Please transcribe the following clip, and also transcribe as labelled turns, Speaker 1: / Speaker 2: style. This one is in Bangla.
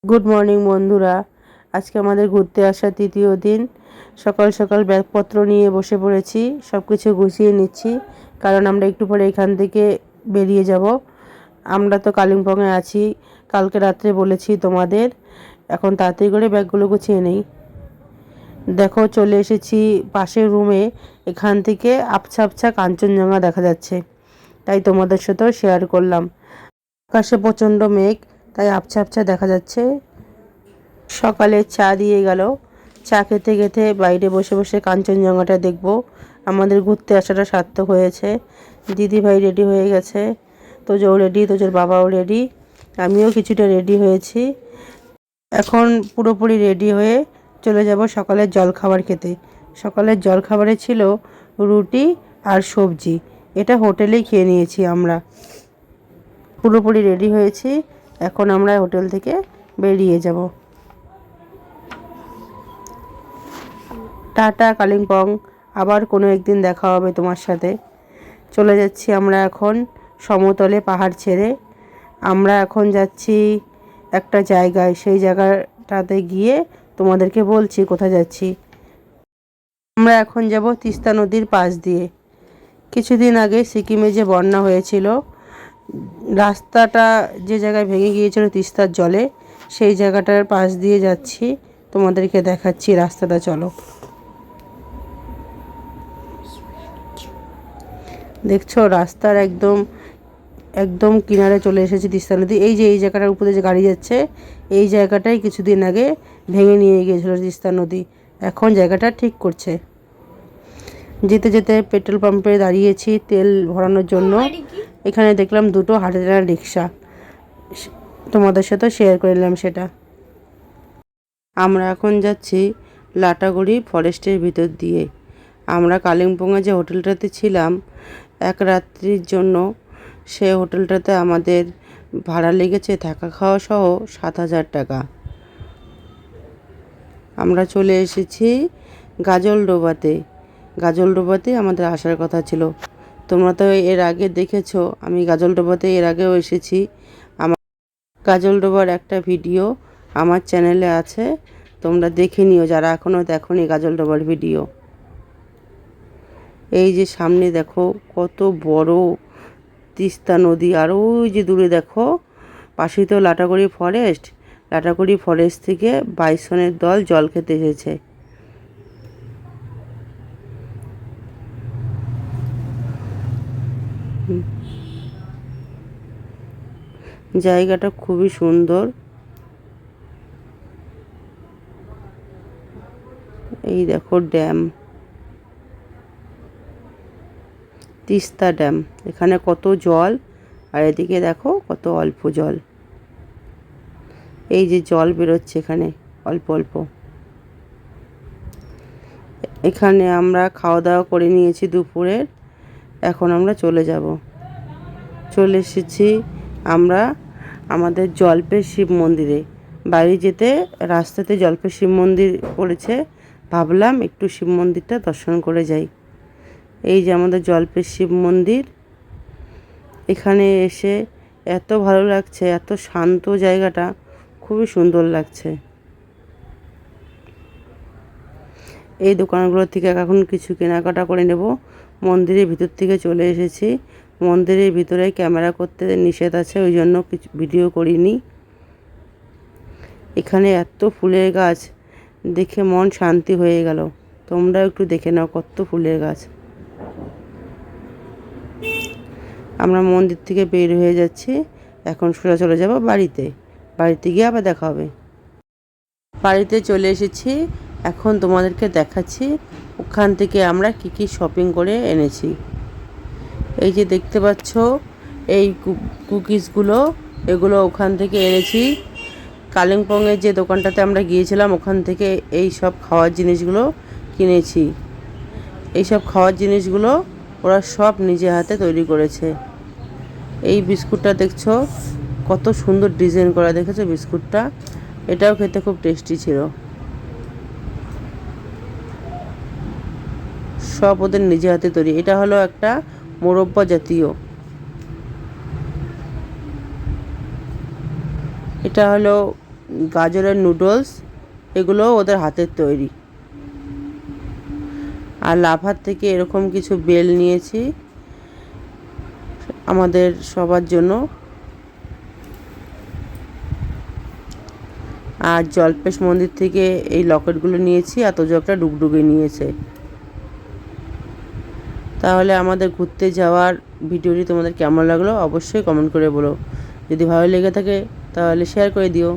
Speaker 1: গুড মর্নিং বন্ধুরা। আজকে আমাদের ঘুরতে আসা তৃতীয় দিন। সকাল সকাল ব্যাগপত্র নিয়ে বসে পড়েছি, সব কিছু গুছিয়ে নিচ্ছি, কারণ আমরা একটু পরে এখান থেকে বেরিয়ে যাব। আমরা তো কালিম্পংয়ে আছি, কালকে রাত্রে বলেছি তোমাদের। এখন তাড়াতাড়ি করে ব্যাগগুলো গুছিয়ে নেই। দেখো চলে এসেছি পাশের রুমে। এখান থেকে আবছা আবছা কাঞ্চনজঙ্ঘা দেখা যাচ্ছে, তাই তোমাদের সাথেও শেয়ার করলাম। আকাশে প্রচণ্ড মেঘ, তাই আবছা আবছা দেখা যাচ্ছে। সকালে চা দিয়ে গেল, চা খেতে খেতে বাইরে বসে বসে কাঞ্চনজঙ্ঘাটা দেখব। আমাদের ঘুরতে আসাটা সার্থক হয়েছে। দিদি ভাই রেডি হয়ে গেছে, তোজও রেডি, তোজোর বাবাও রেডি, আমিও কিছুটা রেডি হয়েছি। এখন পুরোপুরি রেডি হয়ে চলে যাব সকালের জলখাবার খেতে। সকালের জলখাবারে ছিল রুটি আর সবজি। এটা হোটেলেই খেয়ে নিয়েছি আমরা। পুরোপুরি রেডি হয়েছি, এখন আমরা হোটেল থেকে বেরিয়ে যাব। টাটা কালিম্পং, আবার কোনো একদিন দেখা হবে তোমার সাথে। চলে যাচ্ছি আমরা এখন সমতলে, পাহাড় ছেড়ে। আমরা এখন যাচ্ছি একটা জায়গায়, সেই জায়গাটাতে গিয়ে তোমাদেরকে বলছি কোথায় যাচ্ছি। আমরা এখন যাব তিস্তা নদীর পাশ দিয়ে। কিছুদিন আগে সিকিমে যে বন্যা হয়েছিল, রাস্তাটা যে জায়গায় ভেঙে গিয়েছিল তিস্তার জলে, সেই জায়গাটার পাশ দিয়ে যাচ্ছি, তোমাদেরকে দেখাচ্ছি রাস্তাটা। চলো। দেখছো রাস্তার একদম একদম কিনারে চলে এসেছি তিস্তা নদী। এই যে এই জায়গাটার উপরে যে গাড়ি যাচ্ছে, এই জায়গাটাই কিছুদিন আগে ভেঙে নিয়ে গিয়েছিল তিস্তা নদী। এখন জায়গাটা ঠিক করছে। যেতে যেতে পেট্রোল পাম্পে দাঁড়িয়েছি তেল ভরানোর জন্য। এখানে দেখলাম দুটো হাতে টানা রিক্সা, তোমাদের সাথে শেয়ার করে নিলাম সেটা। আমরা এখন যাচ্ছি লাটাগুড়ি ফরেস্টের ভিতর দিয়ে। আমরা কালিম্পংয়ে যে হোটেলটাতে ছিলাম এক রাত্রির জন্য, সে হোটেলটাতে আমাদের ভাড়া লেগেছে থাকা খাওয়া সহ 7,000 টাকা। আমরা চলে এসেছি গাজলডোবাতে। গাজলডোবাতে আমাদের আসার কথা ছিল। তোমরা তো এর আগে দেখেছো, আমি গাজলডোবাতে এর আগেও এসেছি। আমার গাজলডোবার একটা ভিডিও আমার চ্যানেলে আছে, তোমরা দেখে নিও যারা এখনও দেখোনি গাজলডোবার ভিডিও। এই যে সামনে দেখো কত বড় তিস্তা নদী, আর ওই যে দূরে দেখো পাশেই তো লাটাগুড়ি ফরেস্ট। লাটাগুড়ি ফরেস্ট থেকে বাইসনের দল জল খেতে এসেছে। জায়গাটা খুবই সুন্দর। এই দেখো ড্যাম, তিস্তা ড্যাম। এখানে কত জল, আর এদিকে দেখো কত অল্প জল। এই যে জল বেরোচ্ছে এখানে অল্প অল্প। এখানে আমরা খাওয়া দাওয়া করে নিয়েছি দুপুরের। এখন আমরা চলে যাব। চলে এসেছি আমরা আমাদের জল্পের শিব মন্দিরে। বাড়ি যেতে রাস্তাতে জল্পের শিব মন্দির পড়েছে, ভাবলাম একটু শিব মন্দিরটা দর্শন করে যাই। এই যে আমাদের জল্পের শিব মন্দির। এখানে এসে এত ভালো লাগছে, এত শান্ত জায়গাটা, খুবই সুন্দর লাগছে। এই দোকানগুলো থেকে এখন কিছু কেনাকাটা করে নেব। মন্দিরের ভিতর থেকে চলে এসেছি। মন্দিরের ভিতরে ক্যামেরা করতে নিষেধ আছে, ওই জন্য কিছু ভিডিও করিনি। এখানে এত ফুলের গাছ দেখে মন শান্তি হয়ে গেল। তোমরাও একটু দেখে নাও কত ফুলের গাছ। আমরা মন্দির থেকে বের হয়ে যাচ্ছি, এখন সোজা চলে যাব বাড়িতে। বাড়িতে গিয়ে আবার দেখা হবে। বাড়িতে চলে এসেছি, এখন তোমাদেরকে দেখাচ্ছি ওখান থেকে আমরা কি কি শপিং করে এনেছি। এই যে দেখতে পাচ্ছ এই কুকিজগুলো, এগুলো ওখান থেকে এনেছি। কালিম্পংয়ের যে দোকানটাতে আমরা গিয়েছিলাম ওখান থেকে এই সব খাওয়ার জিনিসগুলো কিনেছি। এই সব খাওয়ার জিনিসগুলো ওরা সব নিজে হাতে তৈরি করেছে। এই বিস্কুটটা দেখছো কত সুন্দর ডিজাইন করা, দেখেছো বিস্কুটটা? এটাও খেতে খুব টেস্টি ছিল। সব ওদের নিজে হাতে তৈরি। এটা হলো একটা মোরব্বা জাতীয়, এটা হলো গাজরের নুডলস, এগুলো ওদের হাতের তৈরি। আর লাভার থেকে এরকম কিছু বেল নিয়েছি আমাদের সবার জন্য। আর জল্পেশ মন্দির থেকে এই লকেটগুলো নিয়েছি, আর তোজো একটা ডুগডুগে নিয়েছে। তাহলে আমাদের ঘুরতে যাওয়ার ভিডিওটি তোমাদের কেমন লাগলো অবশ্যই কমেন্ট করে বলো। যদি ভালো লেগে থাকে তাহলে শেয়ার করে দিও।